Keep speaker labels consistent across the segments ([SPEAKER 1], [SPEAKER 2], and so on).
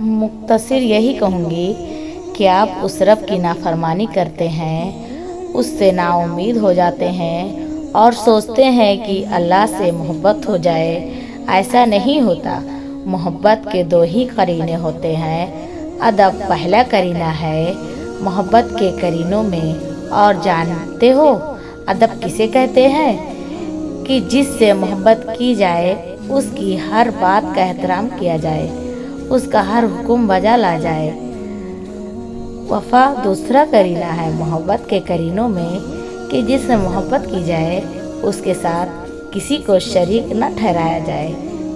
[SPEAKER 1] मुख्तसर यही कहूँगी कि आप उस रब की नाफरमानी करते हैं, उससे नाउम्मीद हो जाते हैं और सोचते हैं कि अल्लाह से मोहब्बत हो जाए। ऐसा नहीं होता। मोहब्बत के दो ही करीने होते हैं। अदब पहला करीना है मोहब्बत के करीनों में। और जानते हो अदब किसे कहते हैं? कि जिससे मोहब्बत की जाए, उसकी हर बात का एहतराम किया जाए, उसका हर हुक्म बजा ला जाए। वफ़ा दूसरा करीना है मोहब्बत के करीनों में कि जिससे मोहब्बत की जाए, उसके साथ किसी को शरीक न ठहराया जाए,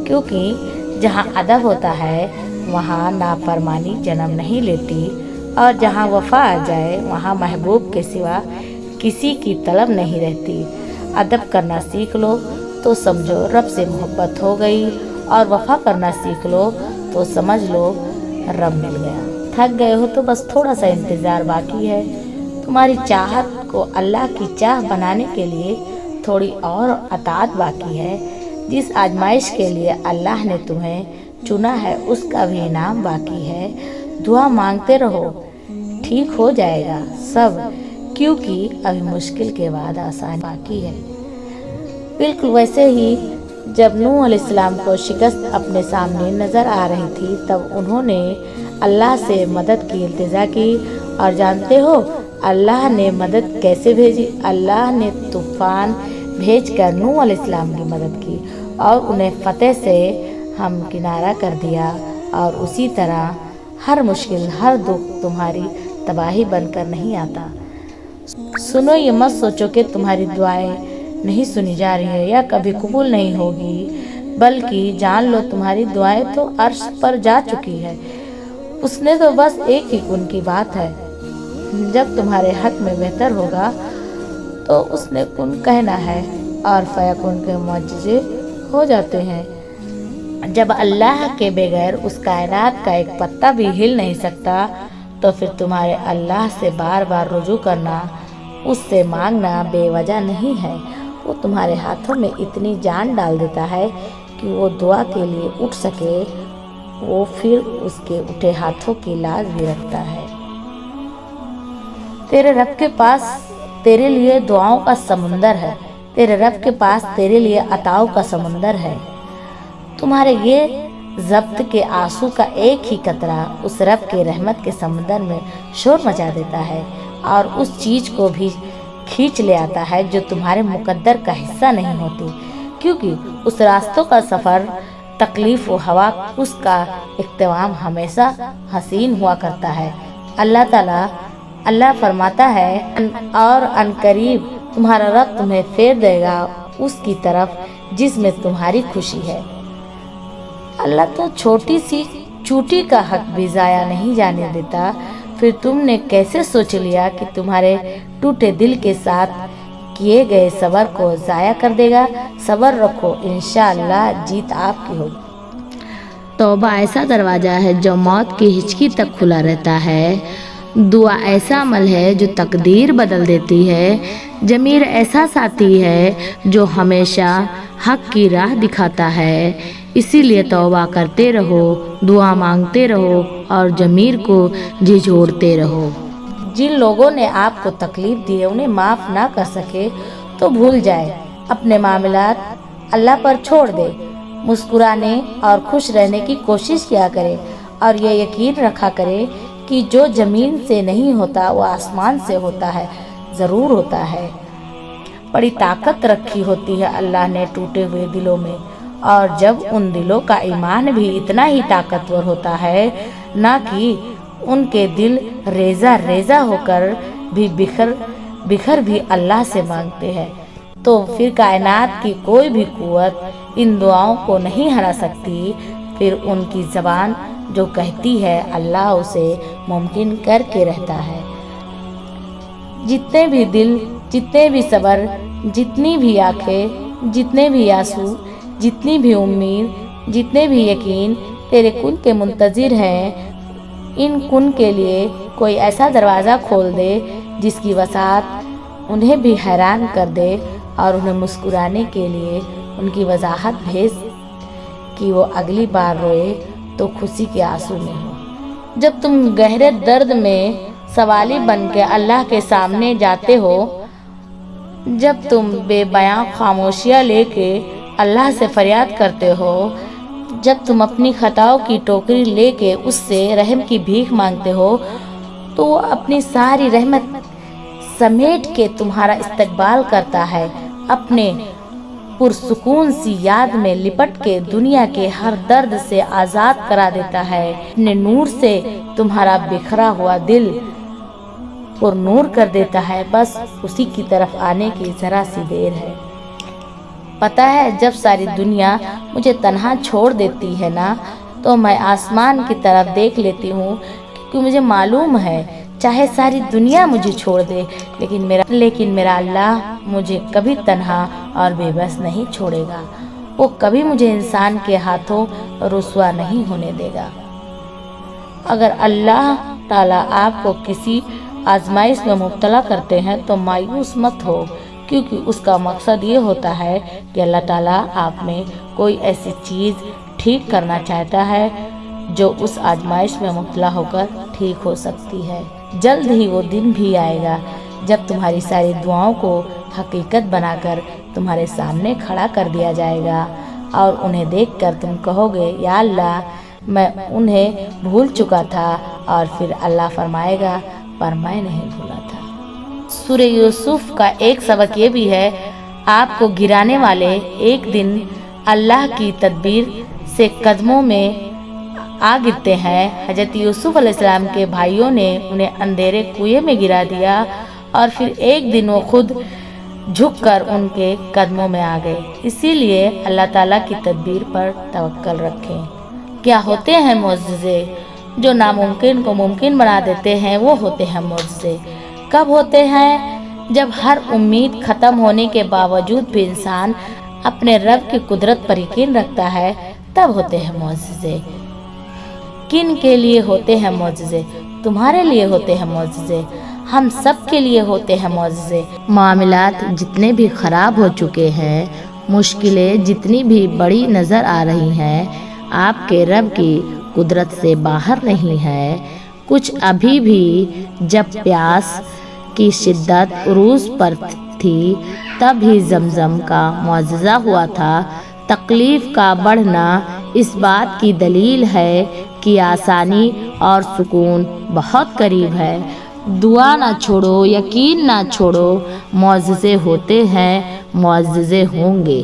[SPEAKER 1] क्योंकि जहाँ अदब होता है वहाँ नाफरमानी जन्म नहीं लेती, और जहाँ वफ़ा आ जाए वहाँ महबूब के सिवा किसी की तलब नहीं रहती। अदब करना सीख लो तो समझो रब से मोहब्बत हो गई, और वफ़ा करना सीख लो तो समझ लो रब मिल गया। थक गए हो तो बस थोड़ा सा इंतज़ार बाकी है। तुम्हारी चाहत को अल्लाह की चाह बनाने के लिए थोड़ी और अताअत बाकी है। जिस आजमाइश के लिए अल्लाह ने तुम्हें चुना है उसका भी इनाम बाकी है। दुआ मांगते रहो, ठीक हो जाएगा सब, क्योंकि अभी मुश्किल के बाद आसान बाकी है। बिल्कुल वैसे ही जब नूह अलैहिस्सलाम को शिकस्त अपने सामने नज़र आ रही थी, तब उन्होंने अल्लाह से मदद की इल्तिजा की। और जानते हो अल्लाह ने मदद कैसे भेजी? अल्लाह ने तूफ़ान भेजकर नूह अलैहिस्सलाम की मदद की और उन्हें फ़तेह से हम किनारा कर दिया। और उसी तरह हर मुश्किल, हर दुख तुम्हारी तबाही बनकर नहीं आता। सुनो, ये मत सोचो कि तुम्हारी दुआएं नहीं सुनी जा रही है या कभी कबूल नहीं होगी, बल्कि जान लो तुम्हारी दुआएं तो अर्श पर जा चुकी है। उसने तो बस एक ही कुन की बात है। जब तुम्हारे हक में बेहतर होगा तो उसने कुन कहना है और फयकुन के मुआजिजे हो जाते हैं। जब अल्लाह के बगैर उस कायनात का एक पत्ता भी हिल नहीं सकता, तो फिर तुम्हारे अल्लाह से बार बार रुजू करना, उससे मांगना बेवजह नहीं है। वो तुम्हारे हाथों में इतनी जान डाल देता है कि वो दुआ के लिए उठ सके, वो फिर उसके उठे हाथों की लाज भी रखता है। तेरे रब के पास तेरे लिए दुआओं का समुंदर है। तेरे रब के पास तेरे लिए अताओं का समुंदर है। तुम्हारे ये ज़ब्त के आंसू का एक ही कतरा उस रब के रहमत के समुंदर में शोर मचा देता है और उस चीज़ को भी खींच ले आता है जो तुम्हारे मुकद्दर का हिस्सा नहीं होती, क्योंकि उस रास्तों का सफ़र, तकलीफ़ व हवा, उसका इख्तिताम हमेशा हसीन हुआ करता है। अल्लाह फरमाता है, और अनकरीब तुम्हारा रब तुम्हें फेर देगा उसकी तरफ जिसमें तुम्हारी खुशी है। अल्लाह तो छोटी सी चूटी का हक भी ज़ाया नहीं जाने देता। फिर तुमने कैसे सोच लिया कि तुम्हारे टूटे दिल के साथ किए गए सब्र को ज़ाया कर देगा? सब्र रखो, इंशाअल्लाह जीत आपकी होगी।
[SPEAKER 2] तौबा ऐसा दरवाज़ा है जो मौत की हिचकी तक खुला रहता है। दुआ ऐसा अमल है जो तकदीर बदल देती है। ज़मीर ऐसा साथी है जो हमेशा हक की राह दिखाता है। इसीलिए तौबा करते रहो, दुआ मांगते रहो और ज़मीर को झिझोड़ते रहो।
[SPEAKER 1] जिन लोगों ने आपको तकलीफ़ दी है उन्हें माफ़ ना कर सके तो भूल जाए, अपने मामलात अल्लाह पर छोड़ दे। मुस्कुराने और खुश रहने की कोशिश किया करे और ये यकीन रखा करे कि जो ज़मीन से नहीं होता वो आसमान से होता है, ज़रूर होता है। बड़ी ताकत रखी होती है अल्लाह ने टूटे हुए दिलों में, और जब उन दिलों का ईमान भी इतना ही ताकतवर होता है ना कि उनके दिल रेजा रेजा होकर भी बिखर भी अल्लाह से मांगते हैं, तो फिर कायनात की कोई भी कुव्वत इन दुआओं को नहीं हरा सकती। फिर उनकी ज़बान जो कहती है अल्लाह उसे मुमकिन करके रहता है। जितने भी दिल, जितने भी सब्र, जितनी भी आंखें, जितने भी आंसू, जितनी भी उम्मीद, जितने भी यकीन तेरे कुन के मुंतज़िर हैं, इन कुन के लिए कोई ऐसा दरवाज़ा खोल दे जिसकी वसाअत उन्हें भी हैरान कर दे और उन्हें मुस्कुराने के लिए उनकी वजाहत भेज कि वो अगली बार रोए तो खुशी के आंसू में हो। جب تم گہرے درد میں سوالی بن کے اللہ کے سامنے جاتے ہو، جب تم بے بیاں خاموشیاں لے کے اللہ سے فریاد کرتے ہو، جب تم اپنی خطاؤں کی ٹوکری لے کے اس سے رحم کی بھیک مانگتے ہو، تو وہ اپنی ساری رحمت سمیٹ کے تمہارا استقبال کرتا ہے، اپنے پرسکون سی یاد میں لپٹ کے دنیا کے ہر درد سے آزاد کرا دیتا ہے، اپنے نور سے تمہارا بکھرا ہوا دل پر نور کر دیتا ہے۔ بس اسی کی طرف آنے کی ذرا سی دیر ہے۔ پتہ ہے جب ساری دنیا مجھے تنہا چھوڑ دیتی ہے نا، تو میں آسمان کی طرف دیکھ لیتی ہوں، کیونکہ مجھے معلوم ہے چاہے ساری دنیا مجھے چھوڑ دے، لیکن میرا اللہ مجھے کبھی تنہا اور بے بس نہیں چھوڑے گا۔ وہ کبھی مجھے انسان کے ہاتھوں رسوا نہیں ہونے دے گا۔ اگر اللہ تعالیٰ آپ کو کسی آزمائش میں مبتلا کرتے ہیں تو مایوس مت ہو، کیونکہ اس کا مقصد یہ ہوتا ہے کہ اللہ تعالیٰ آپ میں کوئی ایسی چیز ٹھیک کرنا چاہتا ہے جو اس آزمائش میں مبتلا ہو کر ٹھیک ہو سکتی ہے۔ جلد ہی وہ دن بھی آئے گا جب تمہاری ساری دعاؤں کو حقیقت بنا کر تمہارے سامنے کھڑا کر دیا جائے گا، اور انہیں دیکھ کر تم کہو گے یا اللہ میں انہیں بھول چکا تھا، اور پھر اللہ فرمائے گا پر میں نہیں بھولا تھا۔ سورہ یوسف کا ایک سبق یہ بھی ہے، آپ کو گرانے والے ایک دن اللہ کی تدبیر سے قدموں میں آ گرتے ہیں۔ حضرت یوسف علیہ السلام کے بھائیوں نے انہیں اندھیرے کنویں میں گرا دیا، اور پھر ایک دن وہ خود جھک کر ان کے قدموں میں آ گئے۔ اسی لیے اللہ تعالیٰ کی تدبیر پر توکل رکھیں۔ کیا ہوتے ہیں معجزے؟ جو ناممکن کو ممکن بنا دیتے ہیں وہ ہوتے ہیں معجزے۔ کب ہوتے ہیں؟ جب ہر امید ختم ہونے کے باوجود بھی انسان اپنے رب کی قدرت پر یقین رکھتا ہے، تب ہوتے ہیں معجزے۔ کن کے لیے ہوتے ہیں معجزے؟ تمہارے لیے ہوتے ہیں معجزے، ہم سب کے لیے ہوتے ہیں معجزے۔
[SPEAKER 2] معاملات جتنے بھی خراب ہو چکے ہیں، مشکلیں جتنی بھی بڑی نظر آ رہی ہیں، آپ کے رب کی قدرت سے باہر نہیں ہے۔ کچھ ابھی بھی جب پیاس کی شدت عروج پر تھی تب ہی زمزم کا معجزہ ہوا تھا۔ تکلیف کا بڑھنا اس بات کی دلیل ہے کہ آسانی اور سکون بہت قریب ہے۔ دعا نہ چھوڑو، یقین نہ چھوڑو، معجزے ہوتے ہیں، معجزے ہوں گے۔